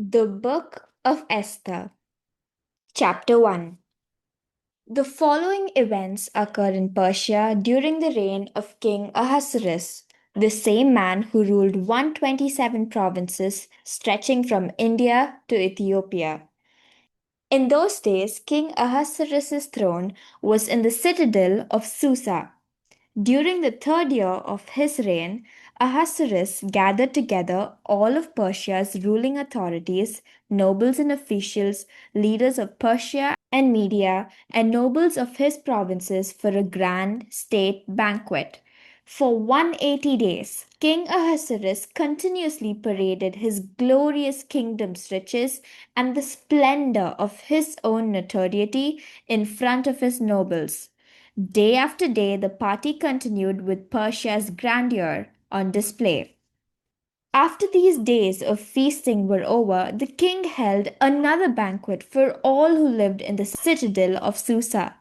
The Book of Esther, Chapter 1. The following events occurred in Persia during the reign of King Ahasuerus, the same man who ruled 127 provinces stretching from India to Ethiopia. In those days, King Ahasuerus' throne was in the citadel of Susa. During the third year of his reign, Ahasuerus gathered together all of Persia's ruling authorities, nobles and officials, leaders of Persia and Media, and nobles of his provinces for a grand state banquet. For 180 days, King Ahasuerus continuously paraded his glorious kingdom's riches and the splendor of his own notoriety in front of his nobles. Day after day, the party continued with Persia's grandeur on display. After these days of feasting were over, the king held another banquet for all who lived in the citadel of Susa.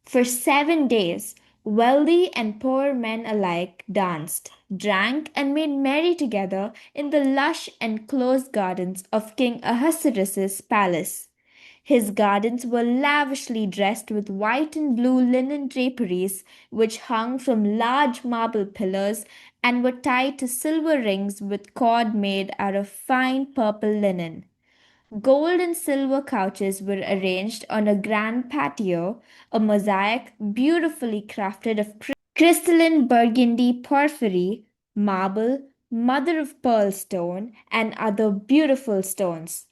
For 7 days, wealthy and poor men alike danced, drank, and made merry together in the lush and close gardens of King Ahasuerus' palace. His gardens were lavishly dressed with white and blue linen draperies, which hung from large marble pillars and were tied to silver rings with cord made out of fine purple linen. Gold and silver couches were arranged on a grand patio, a mosaic beautifully crafted of crystalline burgundy porphyry, marble, mother of pearl stone, and other beautiful stones.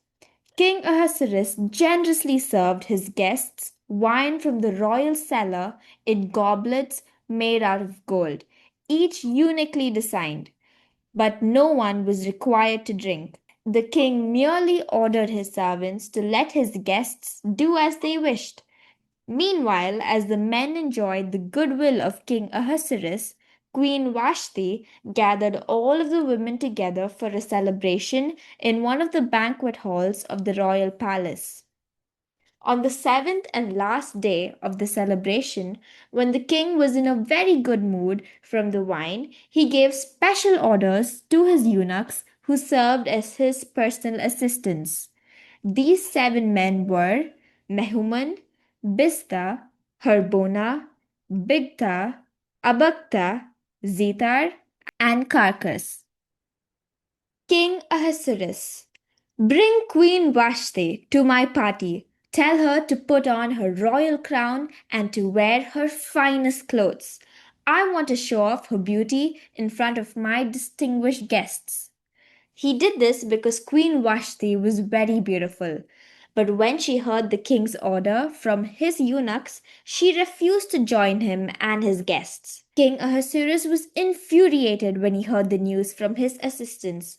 King Ahasuerus generously served his guests wine from the royal cellar in goblets made out of gold, each uniquely designed, but no one was required to drink. The king merely ordered his servants to let his guests do as they wished. Meanwhile, as the men enjoyed the goodwill of King Ahasuerus, Queen Vashti gathered all of the women together for a celebration in one of the banquet halls of the royal palace. On the seventh and last day of the celebration, when the king was in a very good mood from the wine, he gave special orders to his eunuchs who served as his personal assistants. These 7 men were Mehuman, Bista, Harbona, Bigtha, Abagtha, Zetar, and Carcass. King Ahasuerus, bring Queen Vashti to my party. Tell her to put on her royal crown and to wear her finest clothes. I want to show off her beauty in front of my distinguished guests. He did this because Queen Vashti was very beautiful. But when she heard the king's order from his eunuchs, she refused to join him and his guests. King Ahasuerus was infuriated when he heard the news from his assistants.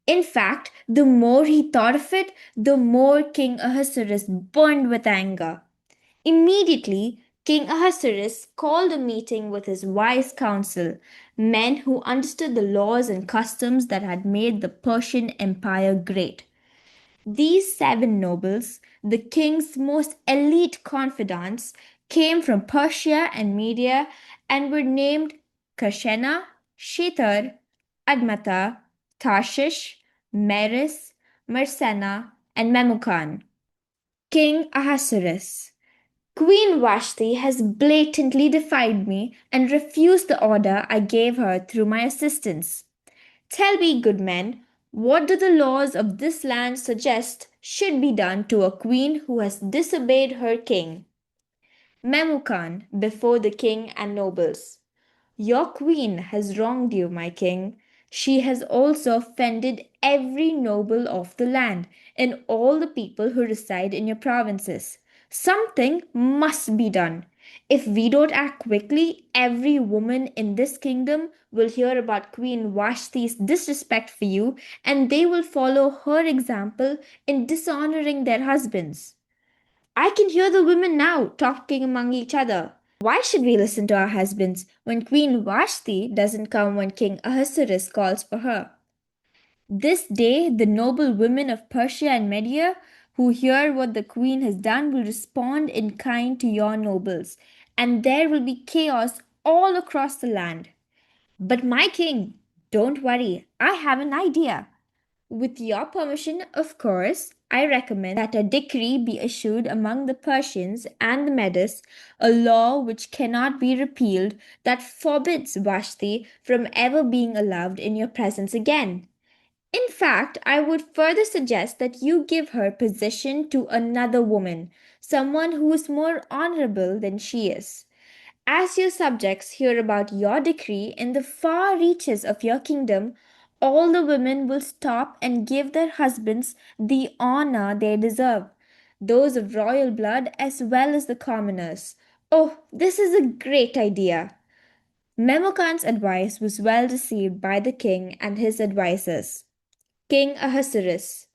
In fact, the more he thought of it, the more King Ahasuerus burned with anger. Immediately, King Ahasuerus called a meeting with his wise council, men who understood the laws and customs that had made the Persian Empire great. These 7 nobles, the king's most elite confidants, came from Persia and Media and were named Kashena, Shetar, Admatha, Tarshish, Meres, Mersena, and Memucan. King Ahasuerus. Queen Vashti has blatantly defied me and refused the order I gave her through my assistants. Tell me, good men, what do the laws of this land suggest should be done to a queen who has disobeyed her king? Memucan before the king and nobles. Your queen has wronged you, my king. She has also offended every noble of the land and all the people who reside in your provinces. Something must be done. If we don't act quickly, every woman in this kingdom will hear about Queen Vashti's disrespect for you and they will follow her example in dishonoring their husbands. I can hear the women now talking among each other. Why should we listen to our husbands when Queen Vashti doesn't come when King Ahasuerus calls for her? This day, the noble women of Persia and Media who hear what the queen has done will respond in kind to your nobles, and there will be chaos all across the land. But my king, don't worry, I have an idea. With your permission, of course, I recommend that a decree be issued among the Persians and the Medes, a law which cannot be repealed that forbids Vashti from ever being allowed in your presence again. In fact, I would further suggest that you give her position to another woman, someone who is more honorable than she is. As your subjects hear about your decree in the far reaches of your kingdom, all the women will stop and give their husbands the honor they deserve, those of royal blood as well as the commoners. Oh, this is a great idea. Memucan's advice was well received by the king and his advisers. King Ahasuerus.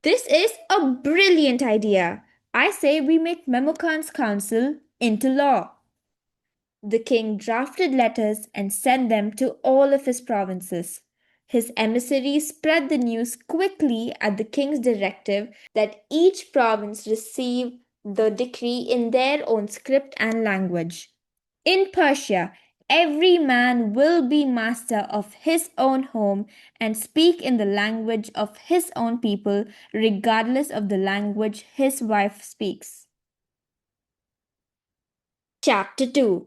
This is a brilliant idea. I say we make Memucan's counsel into law. The king drafted letters and sent them to all of his provinces. His emissaries spread the news quickly at the king's directive that each province receive the decree in their own script and language. In Persia, every man will be master of his own home and speak in the language of his own people, regardless of the language his wife speaks. Chapter 2.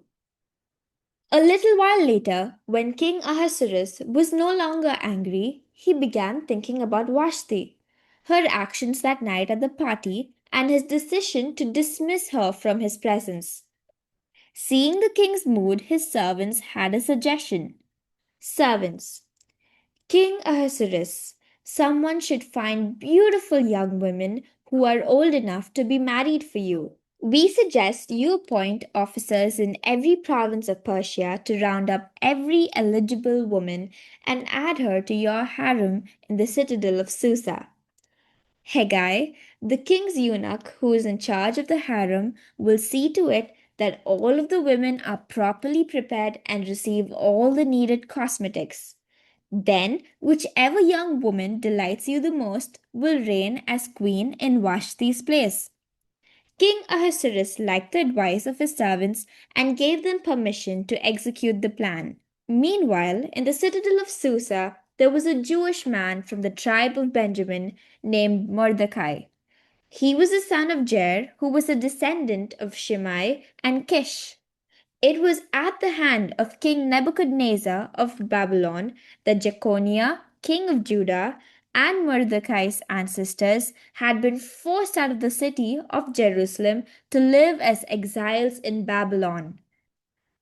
A little while later, when King Ahasuerus was no longer angry, he began thinking about Vashti, her actions that night at the party, and his decision to dismiss her from his presence. Seeing the king's mood, his servants had a suggestion. Servants, King Ahasuerus, someone should find beautiful young women who are old enough to be married for you. We suggest you appoint officers in every province of Persia to round up every eligible woman and add her to your harem in the citadel of Susa. Haggai, the king's eunuch who is in charge of the harem, will see to it that all of the women are properly prepared and receive all the needed cosmetics. Then, whichever young woman delights you the most will reign as queen in Vashti's place. King Ahasuerus liked the advice of his servants and gave them permission to execute the plan. Meanwhile, in the citadel of Susa, there was a Jewish man from the tribe of Benjamin named Mordecai. He was the son of Jair, who was a descendant of Shimei and Kish. It was at the hand of King Nebuchadnezzar of Babylon that Jeconiah, king of Judah, and Mordecai's ancestors had been forced out of the city of Jerusalem to live as exiles in Babylon.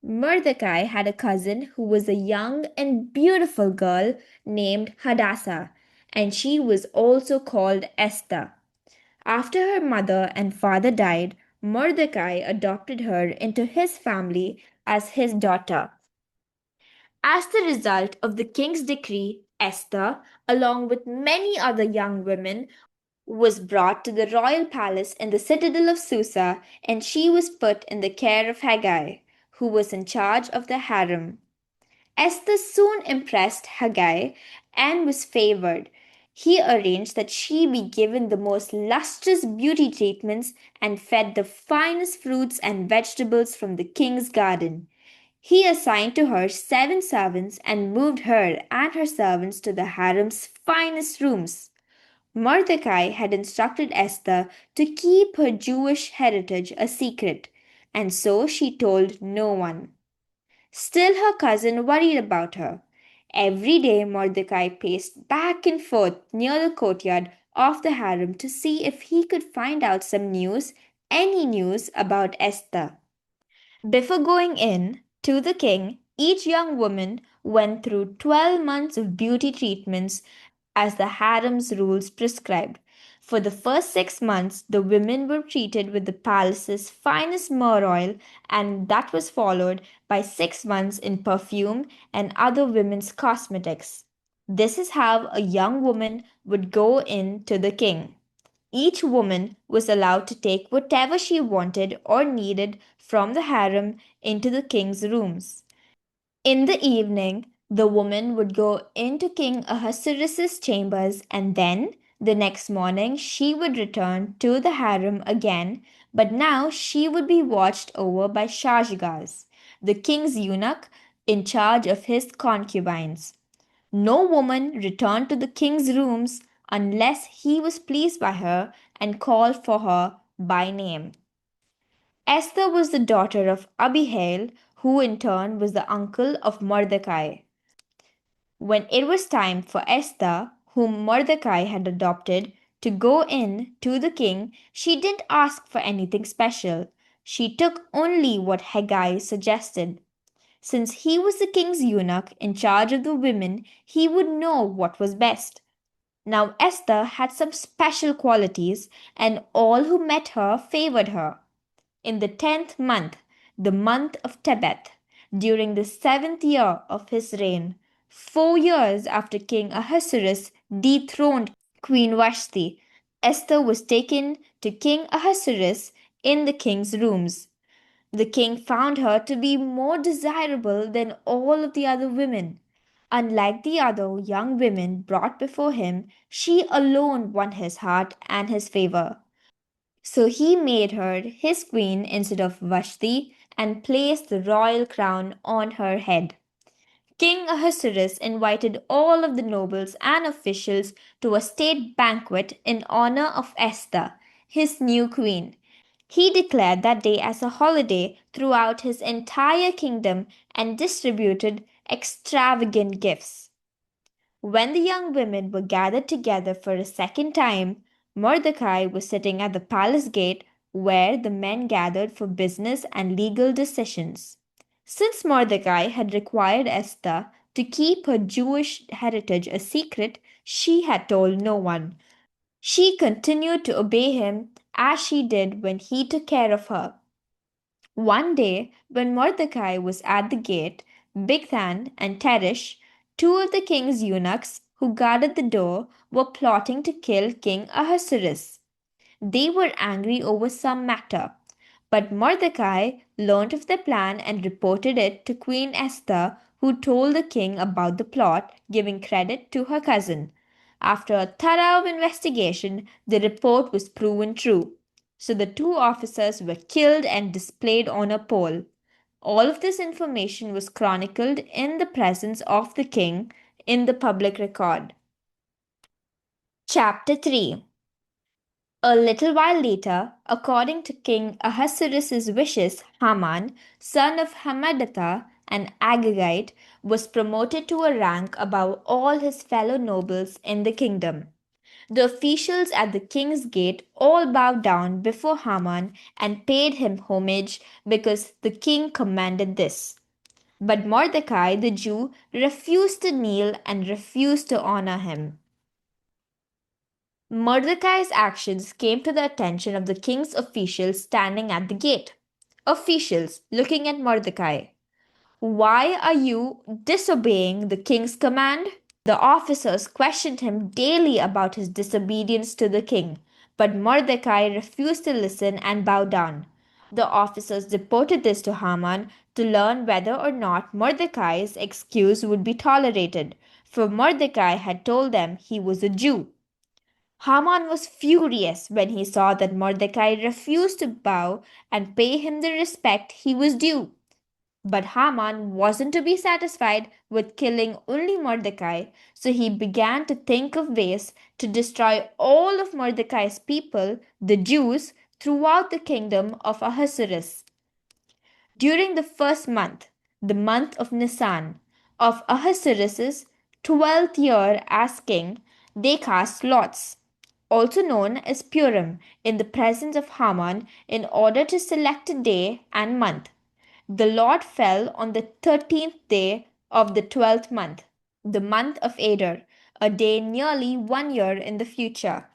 Mordecai had a cousin who was a young and beautiful girl named Hadassah, and she was also called Esther. After her mother and father died, Mordecai adopted her into his family as his daughter. As the result of the king's decree, Esther, along with many other young women, was brought to the royal palace in the citadel of Susa, and she was put in the care of Haggai, who was in charge of the harem. Esther soon impressed Haggai and was favored. He arranged that she be given the most lustrous beauty treatments and fed the finest fruits and vegetables from the king's garden. He assigned to her 7 servants and moved her and her servants to the harem's finest rooms. Mordecai had instructed Esther to keep her Jewish heritage a secret, and so she told no one. Still, her cousin worried about her. Every day, Mordecai paced back and forth near the courtyard of the harem to see if he could find out some news, any news about Esther. Before going in to the king, each young woman went through 12 months of beauty treatments as the harem's rules prescribed. For the first 6 months, the women were treated with the palace's finest myrrh oil, and that was followed by 6 months in perfume and other women's cosmetics. This is how a young woman would go in to the king. Each woman was allowed to take whatever she wanted or needed from the harem into the king's rooms. In the evening, the woman would go into King Ahasuerus' chambers, and then the next morning she would return to the harem again, but now she would be watched over by Shashgaz, the king's eunuch in charge of his concubines. No woman returned to the king's rooms unless he was pleased by her and called for her by name. Esther was the daughter of Abihail, who in turn was the uncle of Mordecai. When it was time for Esther, whom Mordecai had adopted, to go in to the king, she didn't ask for anything special. She took only what Haggai suggested. Since he was the king's eunuch in charge of the women, he would know what was best. Now Esther had some special qualities, and all who met her favored her. In the 10th month, the month of Tebeth, during the 7th year of his reign, 4 years after King Ahasuerus dethroned Queen Vashti, Esther was taken to King Ahasuerus in the king's rooms. The king found her to be more desirable than all of the other women. Unlike the other young women brought before him, she alone won his heart and his favor. So he made her his queen instead of Vashti and placed the royal crown on her head. King Ahasuerus invited all of the nobles and officials to a state banquet in honor of Esther, his new queen. He declared that day as a holiday throughout his entire kingdom and distributed extravagant gifts. When the young women were gathered together for a second time, Mordecai was sitting at the palace gate where the men gathered for business and legal decisions. Since Mordecai had required Esther to keep her Jewish heritage a secret, she had told no one. She continued to obey him as she did when he took care of her. One day, when Mordecai was at the gate, Bigthan and Teresh, two of the king's eunuchs who guarded the door, were plotting to kill King Ahasuerus. They were angry over some matter, but Mordecai learned of their plan and reported it to Queen Esther, who told the king about the plot, giving credit to her cousin. After a thorough investigation, the report was proven true. So the two officers were killed and displayed on a pole. All of this information was chronicled in the presence of the king in the public record. Chapter 3. A little while later, according to King Ahasuerus' wishes, Haman, son of Hammedatha, an Agagite, was promoted to a rank above all his fellow nobles in the kingdom. The officials at the king's gate all bowed down before Haman and paid him homage because the king commanded this. But Mordecai the Jew refused to kneel and refused to honor him. Mordecai's actions came to the attention of the king's officials standing at the gate. Officials looking at Mordecai. Why are you disobeying the king's command? The officers questioned him daily about his disobedience to the king, but Mordecai refused to listen and bow down. The officers reported this to Haman to learn whether or not Mordecai's excuse would be tolerated, for Mordecai had told them he was a Jew. Haman was furious when he saw that Mordecai refused to bow and pay him the respect he was due. But Haman wasn't to be satisfied with killing only Mordecai, so he began to think of ways to destroy all of Mordecai's people, the Jews, throughout the kingdom of Ahasuerus. During the first month, the month of Nisan, of Ahasuerus' 12th year as king, they cast lots, also known as Purim, in the presence of Haman in order to select a day and month. The lot fell on the 13th day of the 12th month, the month of Adar, a day nearly 1 year in the future.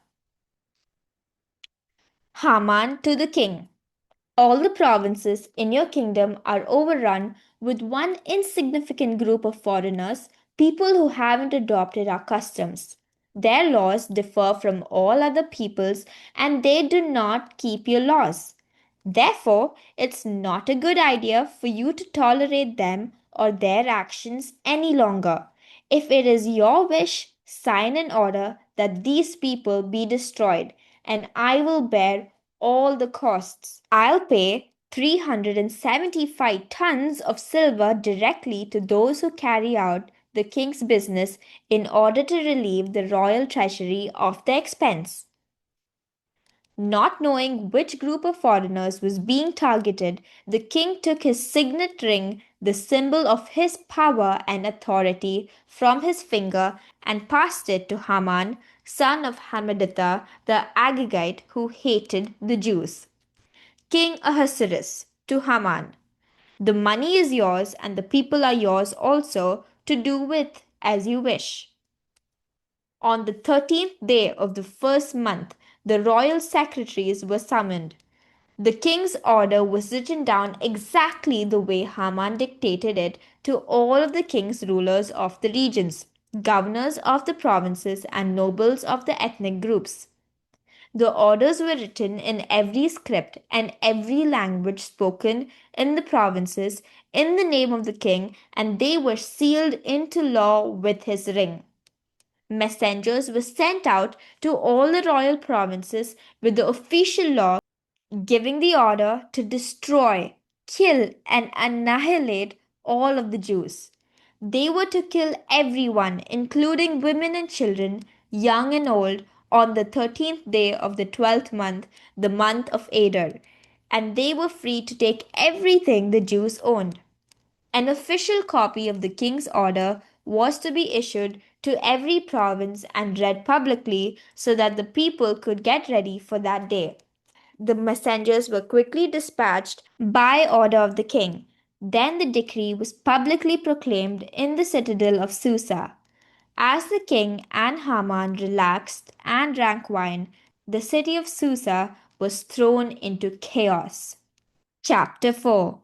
Haman to the king. All the provinces in your kingdom are overrun with one insignificant group of foreigners, people who haven't adopted our customs. Their laws differ from all other peoples and they do not keep your laws. Therefore, it's not a good idea for you to tolerate them or their actions any longer. If it is your wish, sign an order that these people be destroyed, and I will bear all the costs. I'll pay 375 tons of silver directly to those who carry out the king's business in order to relieve the royal treasury of the expense. Not knowing which group of foreigners was being targeted, the king took his signet ring, the symbol of his power and authority, from his finger and passed it to Haman, son of Hammedatha the Agagite, who hated the Jews. King Ahasuerus to Haman, the money is yours and the people are yours also to do with as you wish. On the 13th day of the first month, the royal secretaries were summoned. The king's order was written down exactly the way Haman dictated it to all of the king's rulers of the regions, governors of the provinces, and nobles of the ethnic groups. The orders were written in every script and every language spoken in the provinces in the name of the king, and they were sealed into law with his ring. Messengers were sent out to all the royal provinces with the official law giving the order to destroy, kill, and annihilate all of the Jews. They were to kill everyone, including women and children, young and old, on the 13th day of the 12th month, the month of Adar, and they were free to take everything the Jews owned. An official copy of the king's order was to be issued to every province and read publicly so that the people could get ready for that day. The messengers were quickly dispatched by order of the king. Then the decree was publicly proclaimed in the citadel of Susa. As the king and Haman relaxed and drank wine, the city of Susa was thrown into chaos. Chapter 4.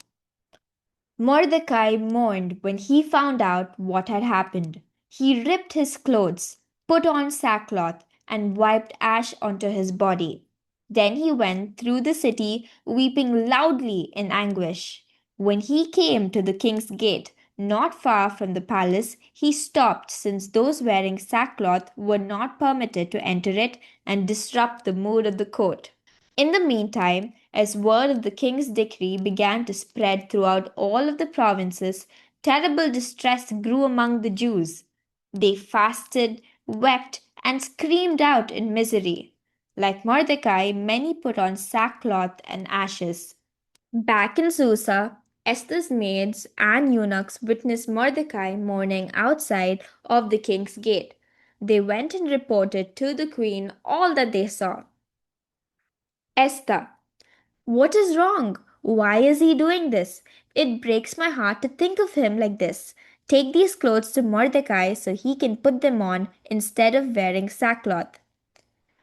Mordecai mourned when he found out what had happened. He ripped his clothes, put on sackcloth, and wiped ash onto his body. Then he went through the city, weeping loudly in anguish. When he came to the king's gate, not far from the palace, he stopped, since those wearing sackcloth were not permitted to enter it and disrupt the mood of the court. In the meantime, as word of the king's decree began to spread throughout all of the provinces, terrible distress grew among the Jews. They fasted, wept, and screamed out in misery. Like Mordecai, many put on sackcloth and ashes. Back in Susa, Esther's maids and eunuchs witnessed Mordecai mourning outside of the king's gate. They went and reported to the queen all that they saw. Esther, what is wrong? Why is he doing this? It breaks my heart to think of him like this. Take these clothes to Mordecai so he can put them on instead of wearing sackcloth.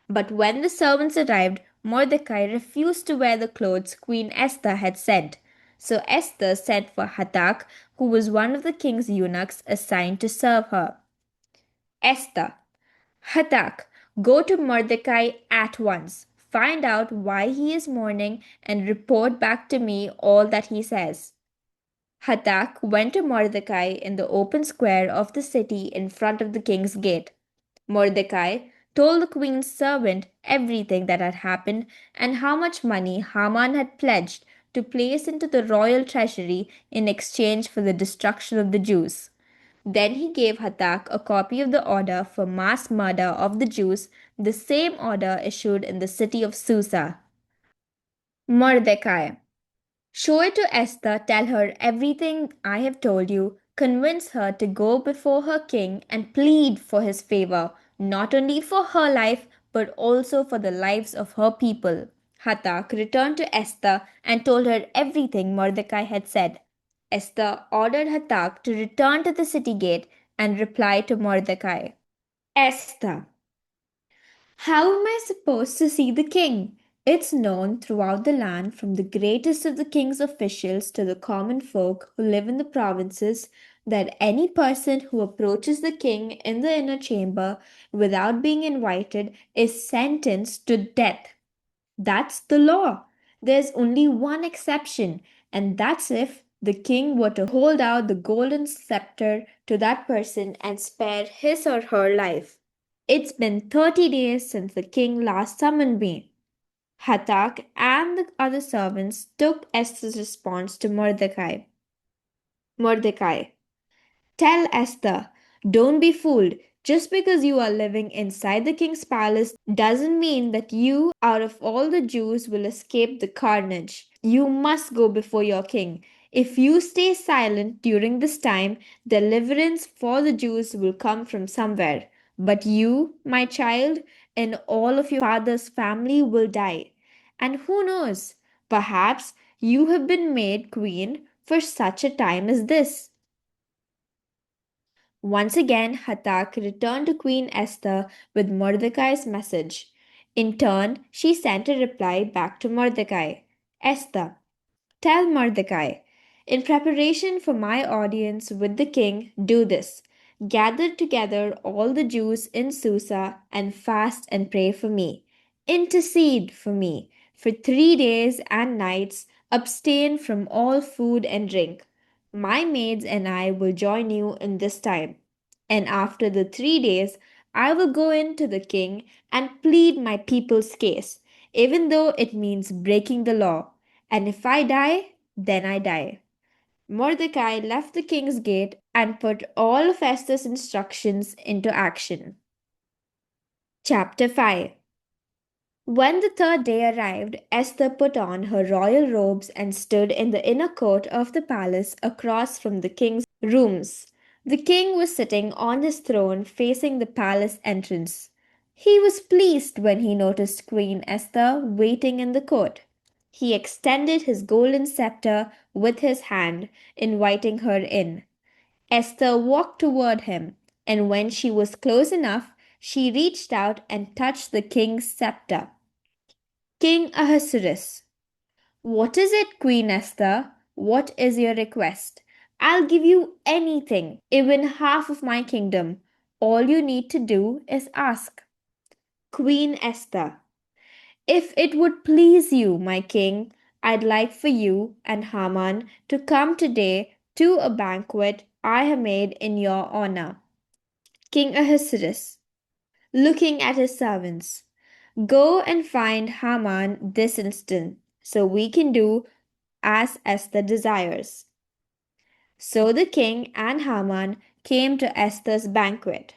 But when the servants arrived, Mordecai refused to wear the clothes Queen Esther had sent. So Esther sent for Hathach, who was one of the king's eunuchs assigned to serve her. Esther, Hathach, go to Mordecai at once. Find out why he is mourning and report back to me all that he says. Hathach went to Mordecai in the open square of the city in front of the king's gate. Mordecai told the queen's servant everything that had happened and how much money Haman had pledged to place into the royal treasury in exchange for the destruction of the Jews. Then he gave Hathach a copy of the order for mass murder of the Jews, the same order issued in the city of Susa. Mordecai. Show it to Esther, tell her everything I have told you, convince her to go before her king and plead for his favor, not only for her life, but also for the lives of her people. Hathach returned to Esther and told her everything Mordecai had said. Esther ordered Hathach to return to the city gate and reply to Mordecai. Esther, how am I supposed to see the king? It's known throughout the land, from the greatest of the king's officials to the common folk who live in the provinces, that any person who approaches the king in the inner chamber without being invited is sentenced to death. That's the law. There's only one exception, and that's if the king were to hold out the golden scepter to that person and spare his or her life. It's been 30 days since the king last summoned me. Hathach and the other servants took Esther's response to Mordecai. Mordecai, Tell Esther, don't be fooled. Just because you are living inside the king's palace doesn't mean that you, out of all the Jews, will escape the carnage. You must go before your king. If you stay silent during this time, deliverance for the Jews will come from somewhere. But you, my child, and all of your father's family will die. And who knows? Perhaps you have been made queen for such a time as this. Once again, Hatak returned to Queen Esther with Mordecai's message. In turn, she sent a reply back to Mordecai. Esther, tell Mordecai, in preparation for my audience with the king, do this. Gather together all the Jews in Susa and fast and pray for me. Intercede for me. For 3 days and nights, abstain from all food and drink. My maids and I will join you in this time. And after the 3 days, I will go in to the king and plead my people's case, even though it means breaking the law. And if I die, then I die. Mordecai left the king's gate and put all of Esther's instructions into action. Chapter 5. When the third day arrived, Esther put on her royal robes and stood in the inner court of the palace across from the king's rooms. The king was sitting on his throne facing the palace entrance. He was pleased when he noticed Queen Esther waiting in the court. He extended his golden scepter with his hand, inviting her in. Esther walked toward him, and when she was close enough, she reached out and touched the king's scepter. King Ahasuerus, what is it, Queen Esther? What is your request? I'll give you anything, even half of my kingdom. All you need to do is ask. Queen Esther, if it would please you, my king, I'd like for you and Haman to come today to a banquet I have made in your honor. King Ahasuerus, looking at his servants, go and find Haman this instant, so we can do as Esther desires. So the king and Haman came to Esther's banquet.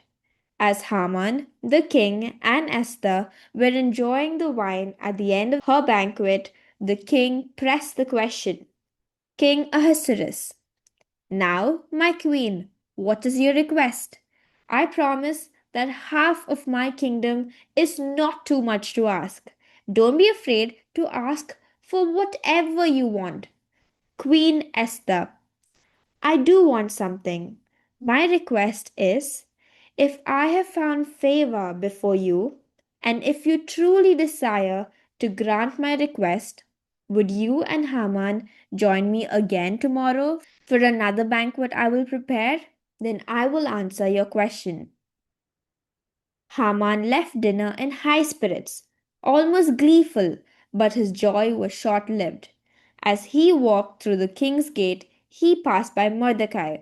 As Haman, the king, and Esther were enjoying the wine at the end of her banquet, the king pressed the question. King Ahasuerus, now, my queen, what is your request? I promise that half of my kingdom is not too much to ask. Don't be afraid to ask for whatever you want. Queen Esther, I do want something. My request is if I have found favor before you, and if you truly desire to grant my request, would you and Haman join me again tomorrow for another banquet I will prepare? Then I will answer your question. Haman left dinner in high spirits, almost gleeful, but his joy was short lived. As he walked through the king's gate, he passed by Mordecai.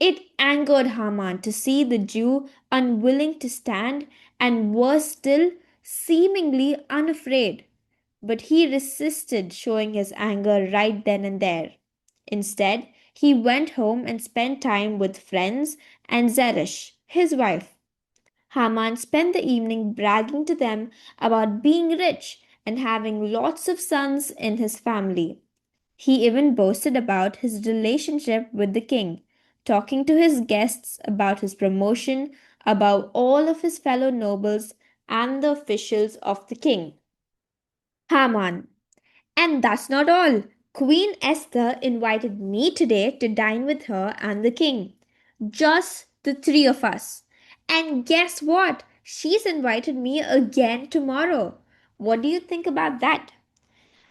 It angered Haman to see the Jew unwilling to stand and worse still, seemingly unafraid. But he resisted showing his anger right then and there. Instead, he went home and spent time with friends and Zeresh, his wife. Haman spent the evening bragging to them about being rich and having lots of sons in his family. He even boasted about his relationship with the king, talking to his guests about his promotion above all of his fellow nobles and the officials of the king. Haman. And that's not all. Queen Esther invited me today to dine with her and the king. Just the three of us. And guess what? She's invited me again tomorrow. What do you think about that?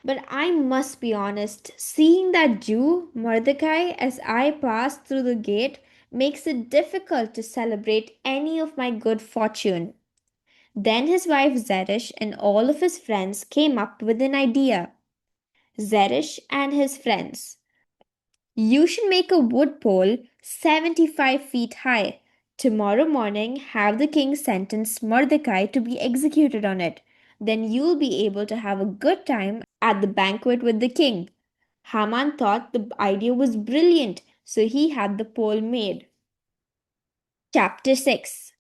But I must be honest, seeing that Jew, Mordecai, as I pass through the gate makes it difficult to celebrate any of my good fortune. Then his wife Zeresh and all of his friends came up with an idea. Zeresh and his friends. You should make a wood pole 75 feet high. Tomorrow morning, have the king sentence Mordecai to be executed on it. Then you'll be able to have a good time at the banquet with the king. Haman thought the idea was brilliant, so he had the pole made. Chapter 6.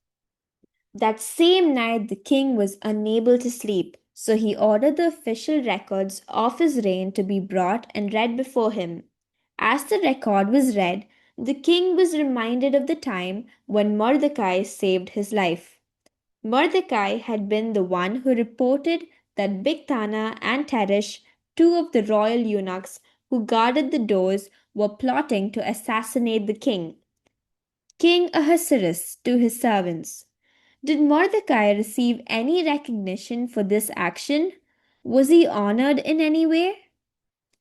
That same night, the king was unable to sleep, so he ordered the official records of his reign to be brought and read before him. As the record was read, the king was reminded of the time when Mordecai saved his life. Mordecai had been the one who reported that Bigthana and Teresh, two of the royal eunuchs who guarded the doors, were plotting to assassinate the king. King Ahasuerus to his servants. Did Mordecai receive any recognition for this action? Was he honored in any way?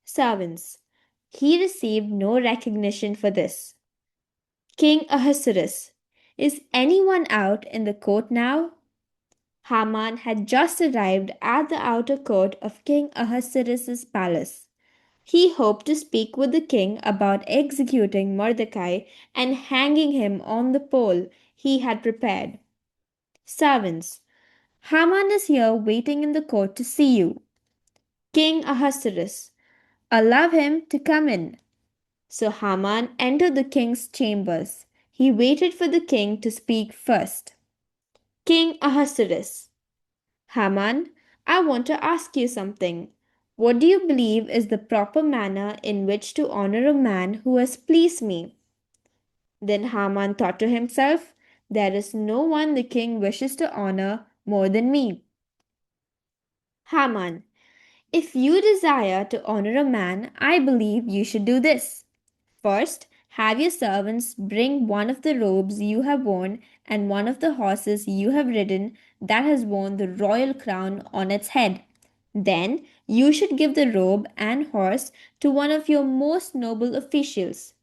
Servants. He received no recognition for this. King Ahasuerus. Is anyone out in the court now? Haman had just arrived at the outer court of King Ahasuerus' palace. He hoped to speak with the king about executing Mordecai and hanging him on the pole he had prepared. Servants. Haman is here waiting in the court to see you. King Ahasuerus. Allow him to come in. So Haman entered the king's chambers. He waited for the king to speak first. King Ahasuerus. Haman, I want to ask you something. What do you believe is the proper manner in which to honor a man who has pleased me? Then Haman thought to himself, there is no one the king wishes to honor more than me. Haman, if you desire to honor a man, I believe you should do this. First, have your servants bring one of the robes you have worn and one of the horses you have ridden that has worn the royal crown on its head. Then you should give the robe and horse to one of your most noble officials.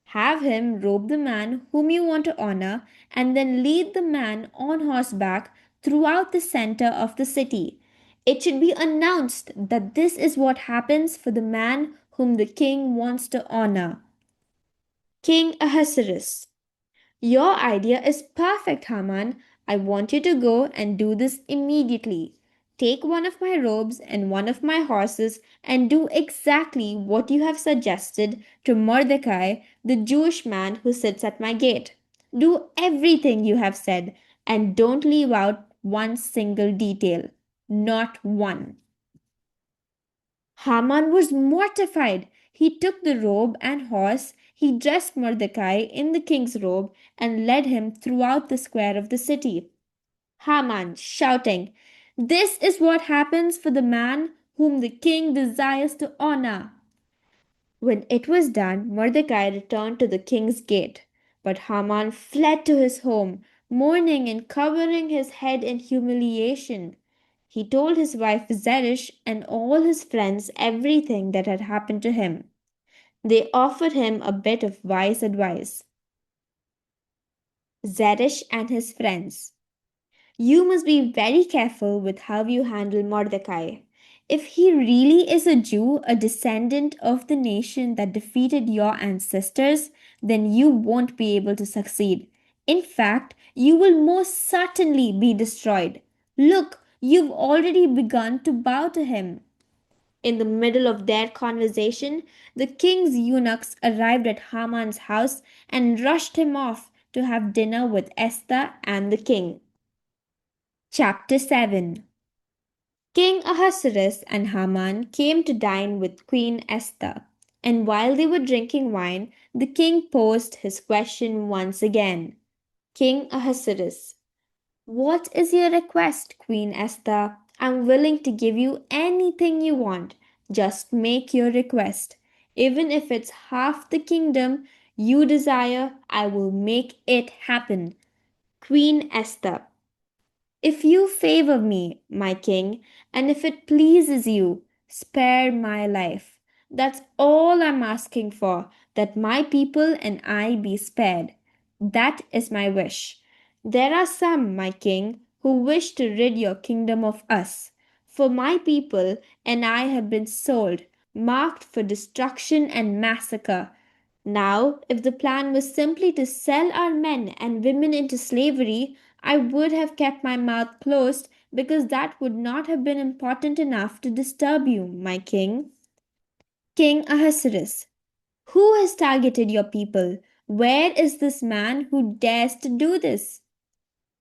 Have him robe the man whom you want to honor and then lead the man on horseback throughout the center of the city. It should be announced that this is what happens for the man whom the king wants to honor. King Ahasuerus. Your idea is perfect, Haman. I want you to go and do this immediately. Take one of my robes and one of my horses and do exactly what you have suggested to Mordecai, the Jewish man who sits at my gate. Do everything you have said and don't leave out one single detail. Not one. Haman was mortified. He took the robe and horse, he dressed Mordecai in the king's robe, and led him throughout the square of the city. Haman shouting, this is what happens for the man whom the king desires to honor. When it was done, Mordecai returned to the king's gate. But Haman fled to his home, mourning and covering his head in humiliation. He told his wife Zeresh and all his friends everything that had happened to him. They offered him a bit of wise advice. Zeresh and his friends. You must be very careful with how you handle Mordecai. If he really is a Jew, a descendant of the nation that defeated your ancestors, then you won't be able to succeed. In fact, you will most certainly be destroyed. Look, you've already begun to bow to him. In the middle of their conversation, the king's eunuchs arrived at Haman's house and rushed him off to have dinner with Esther and the king. Chapter 7. King Ahasuerus and Haman came to dine with Queen Esther, and while they were drinking wine, the king posed his question once again. King Ahasuerus, what is your request, Queen Esther? I'm willing to give you anything you want. Just make your request. Even if it's half the kingdom you desire, I will make it happen. Queen Esther. If you favor me, my king, and if it pleases you, spare my life. That's all I'm asking for, that my people and I be spared. That is my wish. There are some, my king, who wish to rid your kingdom of us. For my people and I have been sold, marked for destruction and massacre. Now, if the plan was simply to sell our men and women into slavery, I would have kept my mouth closed because that would not have been important enough to disturb you, my king. King Ahasuerus, who has targeted your people? Where is this man who dares to do this?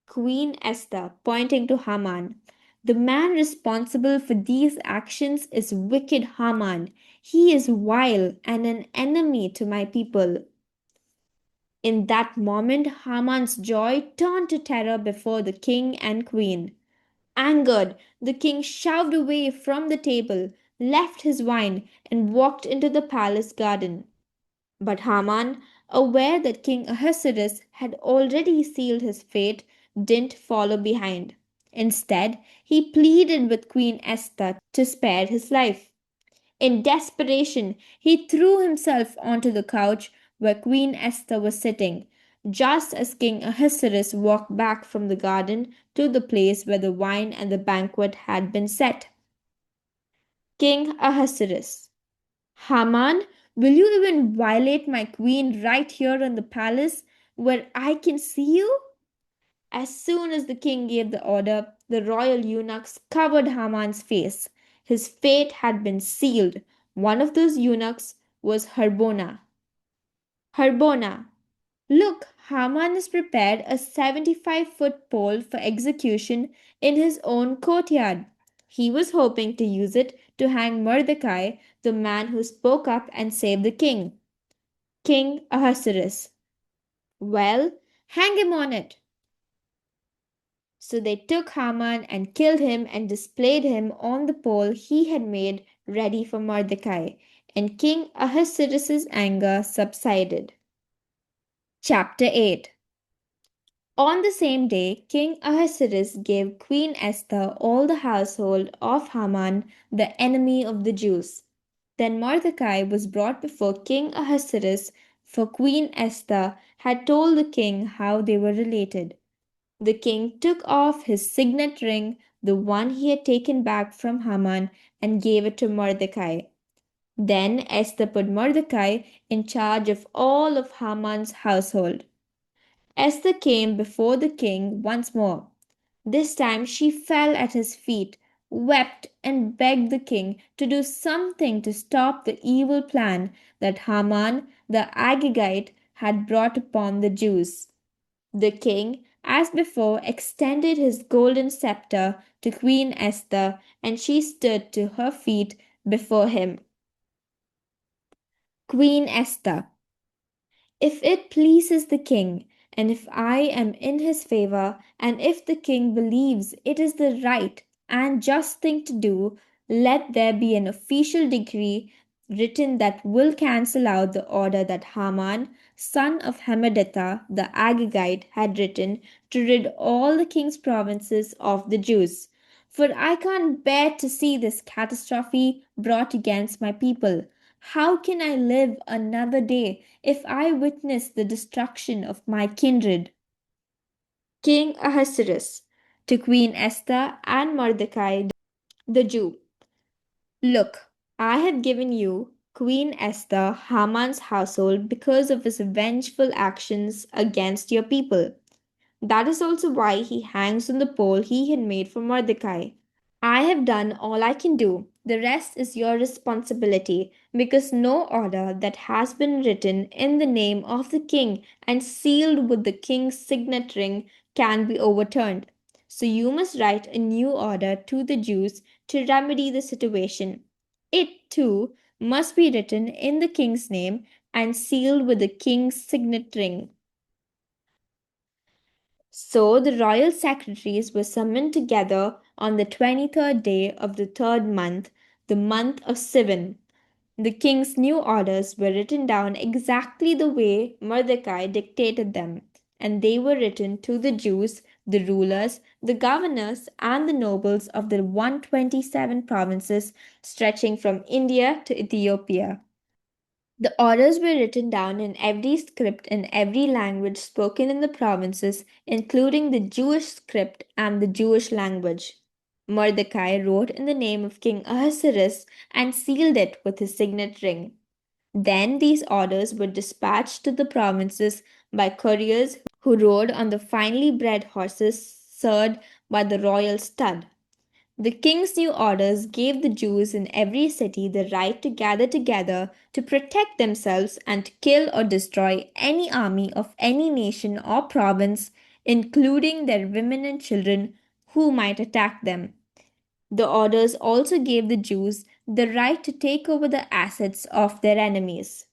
Queen Esther, pointing to Haman. The man responsible for these actions is wicked Haman. He is vile and an enemy to my people. In that moment, Haman's joy turned to terror before the king and queen. Angered, the king shoved away from the table, left his wine, and walked into the palace garden. But Haman, aware that King Ahasuerus had already sealed his fate, didn't follow behind. Instead, he pleaded with Queen Esther to spare his life. In desperation, he threw himself onto the couch where Queen Esther was sitting, just as King Ahasuerus walked back from the garden to the place where the wine and the banquet had been set. King Ahasuerus. Haman, will you even violate my queen right here in the palace where I can see you? As soon as the king gave the order, the royal eunuchs covered Haman's face. His fate had been sealed. One of those eunuchs was Harbona. Harbona, look, Haman has prepared a 75-foot pole for execution in his own courtyard. He was hoping to use it to hang Mordecai, the man who spoke up and saved the king. King Ahasuerus. Well, hang him on it. So they took Haman and killed him and displayed him on the pole he had made ready for Mordecai, and King Ahasuerus' anger subsided. Chapter 8. On the same day, King Ahasuerus gave Queen Esther all the household of Haman, the enemy of the Jews. Then Mordecai was brought before King Ahasuerus, for Queen Esther had told the king how they were related. The king took off his signet ring, the one he had taken back from Haman, and gave it to Mordecai. Then Esther put Mordecai in charge of all of Haman's household. Esther came before the king once more. This time she fell at his feet, wept, and begged the king to do something to stop the evil plan that Haman the Agagite had brought upon the Jews. The king, as before, extended his golden scepter to Queen Esther, and she stood to her feet before him. Queen Esther. If it pleases the king, and if I am in his favor, and if the king believes it is the right and just thing to do, let there be an official decree written that will cancel out the order that Haman, son of Hammedatha the Agagite, had written to rid all the king's provinces of the Jews. For I can't bear to see this catastrophe brought against my people. How can I live another day if I witness the destruction of my kindred? King Ahasuerus to Queen Esther and Mordecai the Jew. Look, I have given you, Queen Esther, Haman's household because of his vengeful actions against your people. That is also why he hangs on the pole he had made for Mordecai. I have done all I can do. The rest is your responsibility, because no order that has been written in the name of the king and sealed with the king's signet ring can be overturned. So you must write a new order to the Jews to remedy the situation. It, too, must be written in the king's name and sealed with the king's signet ring. So the royal secretaries were summoned together on the 23rd day of the third month, the month of Sivan. The king's new orders were written down exactly the way Mordecai dictated them, and they were written to the Jews, the rulers, the governors, and the nobles of the 127 provinces stretching from India to Ethiopia. The orders were written down in every script in every language spoken in the provinces, including the Jewish script and the Jewish language. Mordecai wrote in the name of King Ahasuerus and sealed it with his signet ring. Then these orders were dispatched to the provinces by couriers who rode on the finely bred horses spurred by the royal stud. The king's new orders gave the Jews in every city the right to gather together to protect themselves and to kill or destroy any army of any nation or province, including their women and children who might attack them. The orders also gave the Jews the right to take over the assets of their enemies.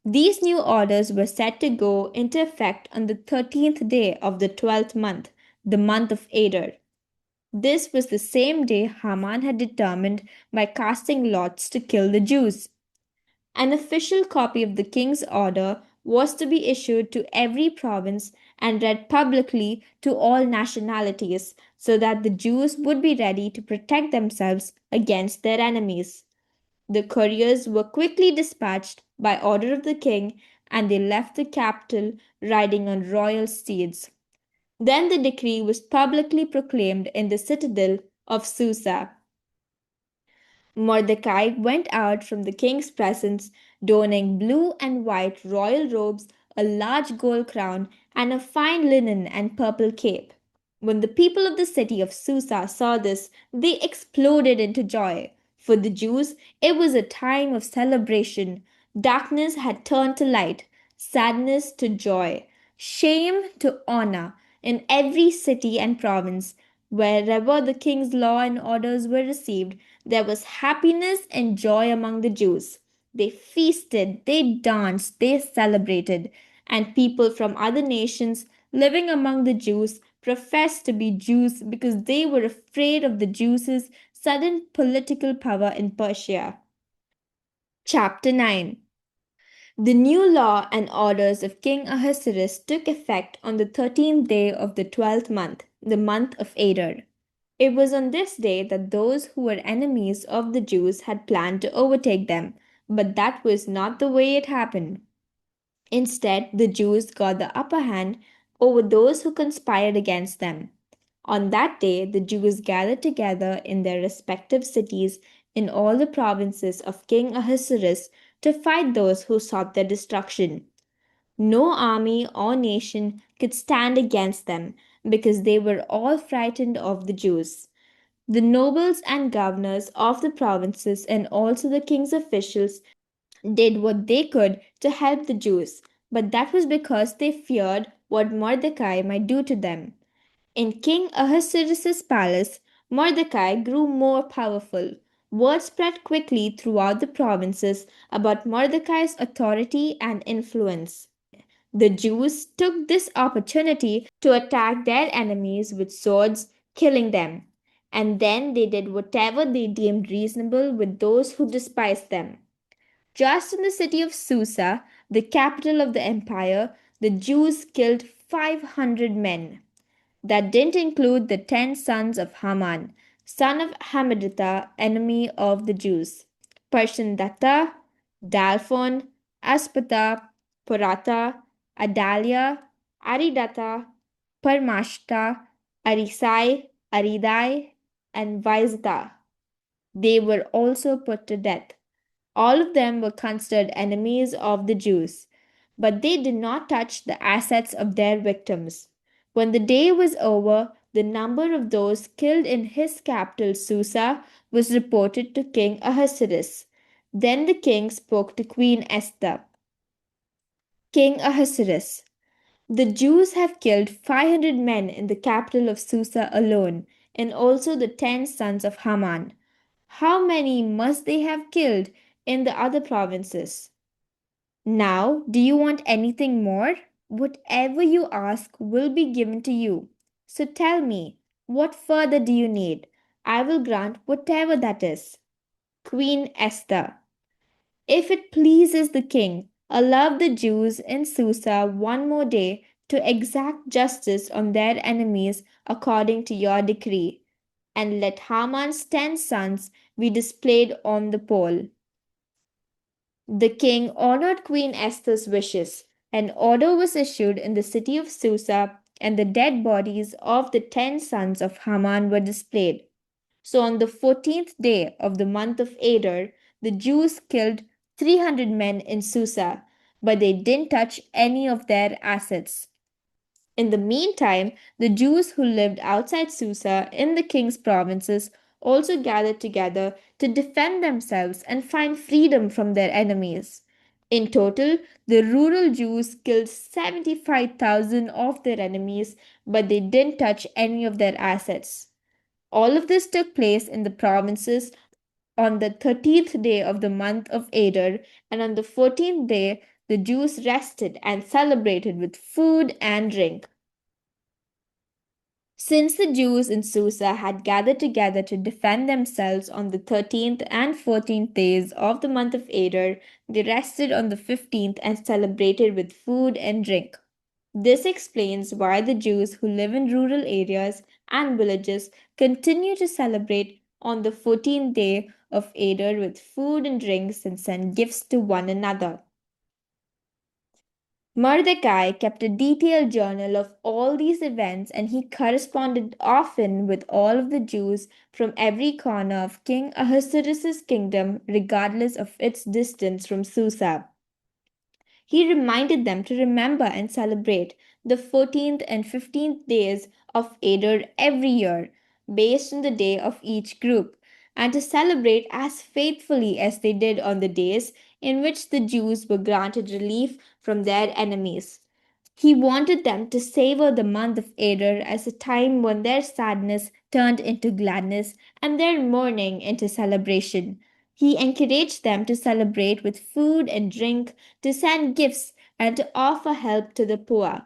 These new orders were set to go into effect on the 13th day of the 12th month, the month of Adar. This was the same day Haman had determined by casting lots to kill the Jews. An official copy of the king's order was to be issued to every province and read publicly to all nationalities so that the Jews would be ready to protect themselves against their enemies. The couriers were quickly dispatched by order of the king, and they left the capital riding on royal steeds. Then the decree was publicly proclaimed in the citadel of Susa. Mordecai went out from the king's presence, donning blue and white royal robes, a large gold crown, and a fine linen and purple cape. When the people of the city of Susa saw this, they exploded into joy. For the Jews, it was a time of celebration. Darkness had turned to light, sadness to joy, shame to honor in every city and province. Wherever the king's law and orders were received, there was happiness and joy among the Jews. They feasted, they danced, they celebrated, and people from other nations living among the Jews professed to be Jews because they were afraid of the Jews' sudden political power in Persia. Chapter 9. The new law and orders of King Ahasuerus took effect on the 13th day of the 12th month, the month of Adar. It was on this day that those who were enemies of the Jews had planned to overtake them, but that was not the way it happened. Instead, the Jews got the upper hand over those who conspired against them. On that day, the Jews gathered together in their respective cities in all the provinces of King Ahasuerus to fight those who sought their destruction. No army or nation could stand against them because they were all frightened of the Jews. The nobles and governors of the provinces and also the king's officials did what they could to help the Jews, but that was because they feared what Mordecai might do to them. In King Ahasuerus' palace, Mordecai grew more powerful. Word spread quickly throughout the provinces about Mordecai's authority and influence. The Jews took this opportunity to attack their enemies with swords, killing them. And then they did whatever they deemed reasonable with those who despised them. Just in the city of Susa, the capital of the empire, the Jews killed 500 men. That didn't include the 10 sons of Haman, son of Hammedatha, enemy of the Jews. Parshandatta, Dalphon, Aspatha, Purata, Adalia, Aridatha, Parmashta, Arisai, Aridai, and Vaizatha. They were also put to death. All of them were considered enemies of the Jews, but they did not touch the assets of their victims. When the day was over, the number of those killed in his capital Susa was reported to King Ahasuerus. Then the king spoke to Queen Esther. King Ahasuerus, the Jews have killed 500 men in the capital of Susa alone, and also the 10 sons of Haman. How many must they have killed in the other provinces? Now, do you want anything more? Whatever you ask will be given to you. So tell me, what further do you need? I will grant whatever that is. Queen Esther, if it pleases the king, allow the Jews in Susa one more day to exact justice on their enemies according to your decree, and let Haman's 10 sons be displayed on the pole. The king honored Queen Esther's wishes. An order was issued in the city of Susa, and the dead bodies of the 10 sons of Haman were displayed. So on the 14th day of the month of Adar, the Jews killed 300 men in Susa, but they didn't touch any of their assets. In the meantime, the Jews who lived outside Susa in the king's provinces also gathered together to defend themselves and find freedom from their enemies. In total, the rural Jews killed 75,000 of their enemies, but they didn't touch any of their assets. All of this took place in the provinces on the 13th day of the month of Adar, and on the 14th day, the Jews rested and celebrated with food and drink. Since the Jews in Susa had gathered together to defend themselves on the 13th and 14th days of the month of Adar, they rested on the 15th and celebrated with food and drink. This explains why the Jews who live in rural areas and villages continue to celebrate on the 14th day of Adar with food and drinks and send gifts to one another. Mordecai kept a detailed journal of all these events and he corresponded often with all of the Jews from every corner of King Ahasuerus' kingdom, regardless of its distance from Susa. He reminded them to remember and celebrate the 14th and 15th days of Adar every year, based on the day of each group, and to celebrate as faithfully as they did on the days in which the Jews were granted relief from their enemies. He wanted them to savor the month of Adar as a time when their sadness turned into gladness and their mourning into celebration. He encouraged them to celebrate with food and drink, to send gifts, and to offer help to the poor.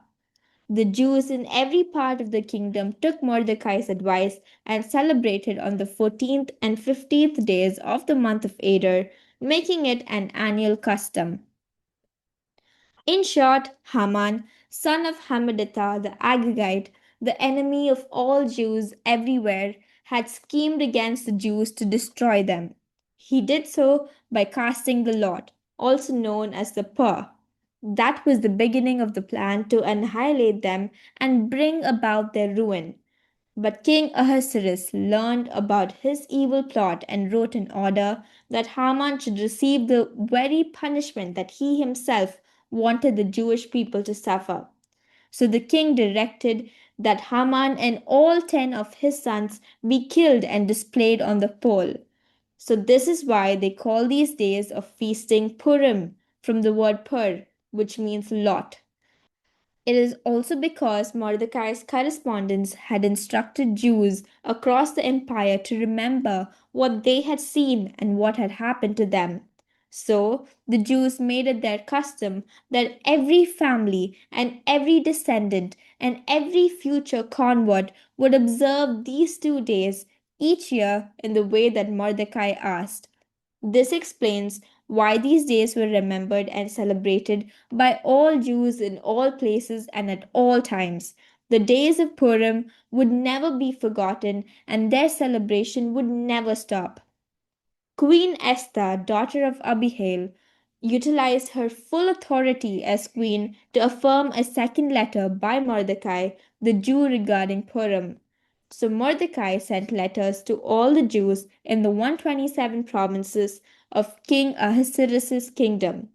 The Jews in every part of the kingdom took Mordecai's advice and celebrated on the 14th and 15th days of the month of Adar, making it an annual custom. In short, Haman, son of Hammedatha the Agagite, the enemy of all Jews everywhere, had schemed against the Jews to destroy them. He did so by casting the lot, also known as the Pur. That was the beginning of the plan to annihilate them and bring about their ruin. But King Ahasuerus learned about his evil plot and wrote an order that Haman should receive the very punishment that he himself wanted the Jewish people to suffer. So the king directed that Haman and all 10 of his sons be killed and displayed on the pole. So this is why they call these days of feasting Purim, from the word pur, which means lot. It is also because Mordecai's correspondents had instructed Jews across the empire to remember what they had seen and what had happened to them. So, the Jews made it their custom that every family and every descendant and every future convert would observe these 2 days each year in the way that Mordecai asked. This explains why these days were remembered and celebrated by all Jews in all places and at all times. The days of Purim would never be forgotten and their celebration would never stop. Queen Esther, daughter of Abihail, utilized her full authority as queen to affirm a second letter by Mordecai, the Jew, regarding Purim. So Mordecai sent letters to all the Jews in the 127 provinces of King Ahasuerus' kingdom.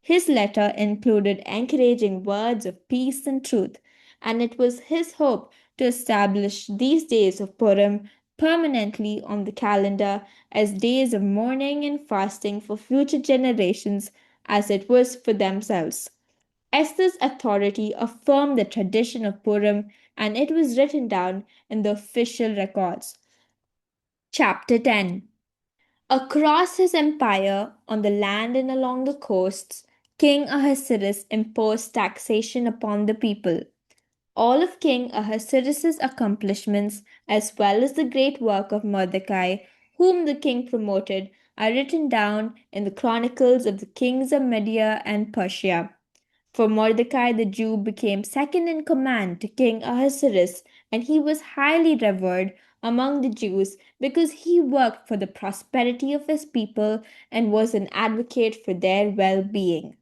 His letter included encouraging words of peace and truth, and it was his hope to establish these days of Purim permanently on the calendar as days of mourning and fasting for future generations as it was for themselves. Esther's authority affirmed the tradition of Purim and it was written down in the official records. Chapter 10. Across his empire, on the land and along the coasts, King Ahasuerus imposed taxation upon the people. All of King Ahasuerus' accomplishments, as well as the great work of Mordecai, whom the king promoted, are written down in the chronicles of the kings of Media and Persia. For Mordecai the Jew became second in command to King Ahasuerus, and he was highly revered among the Jews because he worked for the prosperity of his people and was an advocate for their well being.